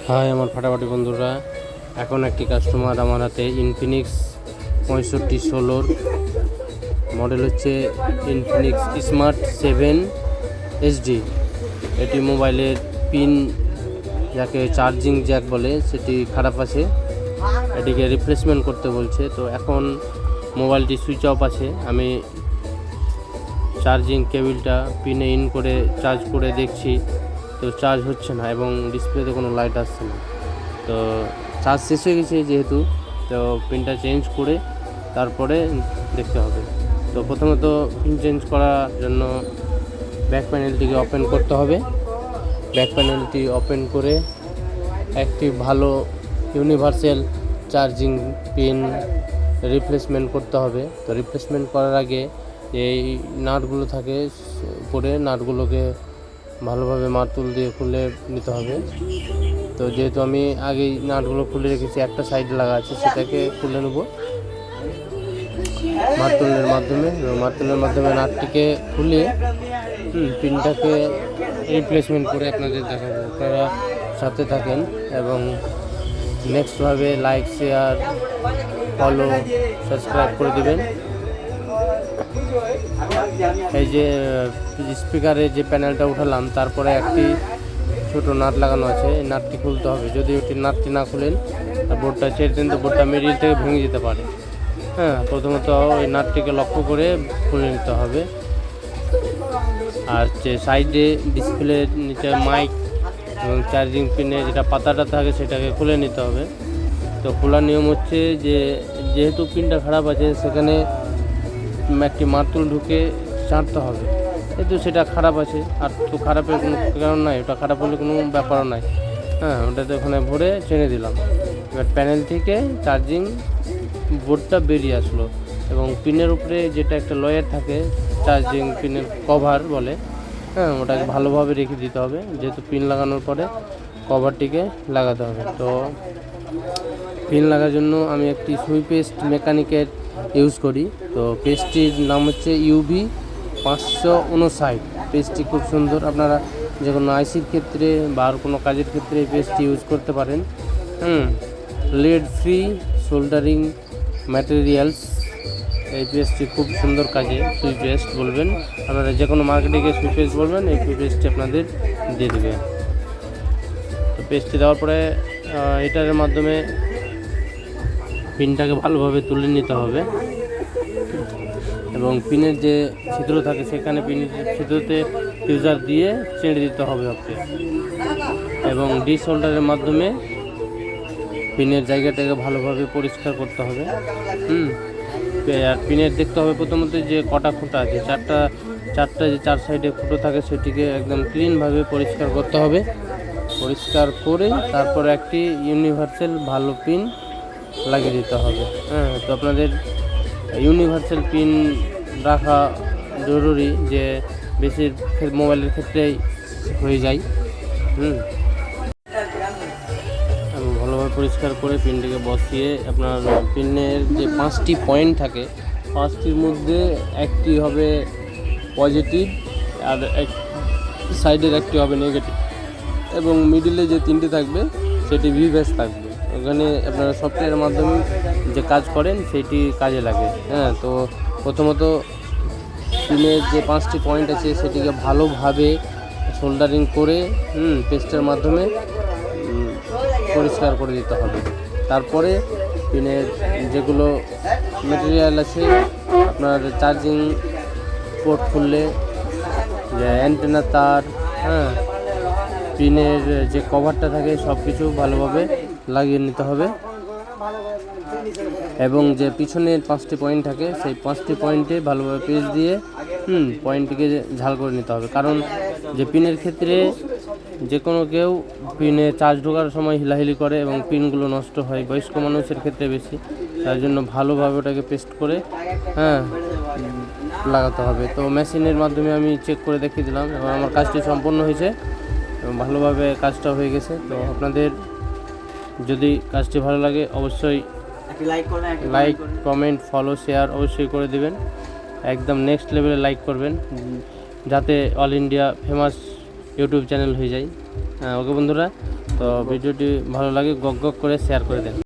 High আমার ফাটাফাটি বন্ধুরা, এখন একটি কাস্টমার আমার হাতে ইনফিনিক্স 6516 মডেল হচ্ছে ইনফিনিক্স স্মার্ট 7 SD। এটি মোবাইলের পিন, যাকে চার্জিং জ্যাক বলে, সেটি খারাপ আছে, এটিকে রিপ্লেসমেন্ট করতে বলছে। তো এখন মোবাইলটি সুইচ অফ আছে, আমি চার্জিং কেবিলটা পিনে ইন করে চার্জ করে দেখছি, তো চার্জ হচ্ছে না এবং ডিসপ্লেতে কোনো লাইট আসছে না। তো চার্জ শেষ হয়ে গেছে যেহেতু, তো পিনটা চেঞ্জ করে তারপরে দেখতে হবে। তো প্রথমত পিন চেঞ্জ করার জন্য ব্যাক প্যানেলটিকে ওপেন করতে হবে। ব্যাক প্যানেলটি ওপেন করে একটি ভালো ইউনিভার্সাল চার্জিং পিন রিপ্লেসমেন্ট করতে হবে। তো রিপ্লেসমেন্ট করার আগে এই নাটগুলো থাকে উপরে, নাটগুলোকে ভালোভাবে মারতুল দিয়ে খুলে নিতে হবে। তো যেহেতু আমি আগেই নাটগুলো খুলে রেখেছি, একটা সাইডে লাগা আছে, সেটাকে খুলে নেব মারতুলের মাধ্যমে নাটটিকে খুলে পিনটাকে রিপ্লেসমেন্ট করে আপনাদের দেখাবো। আপনারা সাথে থাকেন এবং নেক্সটভাবে লাইক, শেয়ার, ফলো, সাবস্ক্রাইব করে দেবেন। এই যে স্পিকারের যে প্যানেলটা উঠালাম, তারপরে একটি ছোট নাট লাগানো আছে, এই নাটটি খুলতে হবে। যদি ওটি নাটটি না খুলেন, বোর্ডটা ছেড়ে দেন তো বোর্ডটা মিডিল থেকে ভেঙে যেতে পারে। প্রথমত ওই নাটটিকে লক্ষ্য করে খুলে নিতে হবে। আর যে সাইডে ডিসপ্লের নিচে মাইক এবং চার্জিং পিনে যেটা পাতাটা থাকে সেটাকে খুলে নিতে হবে। তো খোলার নিয়ম হচ্ছে যে, যেহেতু পিনটা খারাপ আছে, সেখানে একটি মারতুল ঢুকে চাঁটতে হবে। কিন্তু সেটা খারাপ আছে, আর তো খারাপের কোনো কারণ নাই, ওটা খারাপ হলে কোনো ব্যাপারও নাই। ওটাতে ওখানে ভরে চেনে দিলাম। এবার প্যানেল থেকে চার্জিং বোর্ডটা বেরিয়ে আসলো এবং পিনের উপরে যেটা একটা লয়ার থাকে, চার্জিং পিনের কভার বলে, ওটাকে ভালোভাবে রেখে দিতে হবে। যেহেতু পিন লাগানোর পরে কভারটিকে লাগাতে হবে। তো পিন লাগার জন্য আমি একটি সুই পেস্ট মেকানিকের ইউজ করি। তো পেস্টটির নাম হচ্ছে UV 559। পেস্টটি খুব সুন্দর, আপনারা যে কোনো আইসির ক্ষেত্রে বা আর কোনো কাজের ক্ষেত্রে এই পেস্টটি ইউজ করতে পারেন। লিড ফ্রি সোল্ডারিং ম্যাটেরিয়ালস, এই পেস্টটি খুব সুন্দর কাজে। সুই পেস্ট বলবেন, আপনারা যে কোনো মার্কেটে গিয়ে সুই পেস্ট বলবেন, এই পেস্টটি আপনাদের দিয়ে দেবে। তো পেস্টটি দেওয়ার পরে এটার মাধ্যমে পিনটাকে ভালোভাবে তুলে নিতে হবে এবং পিনের যে ছিদ্র থাকে সেখানে পিনের ছিদ্রতে ফিউজার দিয়ে চেড়ে দিতে হবে ওকে, এবং ডিসোল্ডারের মাধ্যমে পিনের জায়গাটাকে ভালোভাবে পরিষ্কার করতে হবে। আর পিনের দেখতে হবে প্রথমত যে কটা খুঁটা আছে, চারটা যে চার সাইডে ফুটো থাকে সেটিকে একদম ক্লিনভাবে পরিষ্কার করতে হবে। পরিষ্কার করে তারপর একটি ইউনিভার্সাল ভালো পিন লাগিয়ে দিতে হবে। তো আপনাদের ইউনিভার্সাল পিন রাখা জরুরি, যে বেশির মোবাইলের ক্ষেত্রেই হয়ে যায়। ভালোভাবে পরিষ্কার করে পিনটিকে বসিয়ে আপনার পিনের যে 5টি পয়েন্ট থাকে, 5টির মধ্যে একটি হবে পজিটিভ, আর এক সাইডের একটি হবে নেগেটিভ, এবং মিডিলে যে 3টি থাকবে সেটি ভিভ্যাস থাকবে। ওখানে আপনারা সফটওয়্যারের মাধ্যমে যে কাজ করেন সেটি কাজে লাগে। তো প্রথমত পিনের যে 5টি পয়েন্ট আছে সেটিকে ভালোভাবে সোল্ডারিং করে পেস্টের মাধ্যমে পরিষ্কার করে দিতে হবে। তারপরে পিনের যেগুলো ম্যাটেরিয়াল আছে, আপনার চার্জিং পোর্ট খুললে যে অ্যান্টেনা তার, পিনের যে কভারটা থাকে সব কিছু ভালোভাবে লাগিয়ে নিতে হবে। এবং যে পিছনের 5টি পয়েন্ট থাকে সেই 5টি পয়েন্টে ভালোভাবে পেস্ট দিয়ে পয়েন্টটিকে ঝাল করে নিতে হবে। কারণ যে পিনের ক্ষেত্রে যে কোনো কেউ পিনে চার্জ ঢোকার সময় হিলাহিলি করে এবং পিনগুলো নষ্ট হয়, বয়স্ক মানুষের ক্ষেত্রে বেশি, তার জন্য ভালোভাবে ওটাকে পেস্ট করে লাগাতে হবে। তো মেশিনের মাধ্যমে আমি চেক করে দেখিয়ে দিলাম এবং আমার কাজটি সম্পন্ন হয়েছে এবং ভালোভাবে কাজটা হয়ে গেছে। তো আপনাদের যদি কাজটি ভালো লাগে অবশ্যই লাইক, কমেন্ট, ফলো, শেয়ার অবশ্যই করে দেবেন। একদম নেক্সট লেভেলে লাইক করবেন, যাতে all India famous YouTube channel হয়ে যায়। ওকে বন্ধুরা, তো ভিডিওটি ভালো লাগে গক গক করে শেয়ার করে দেন।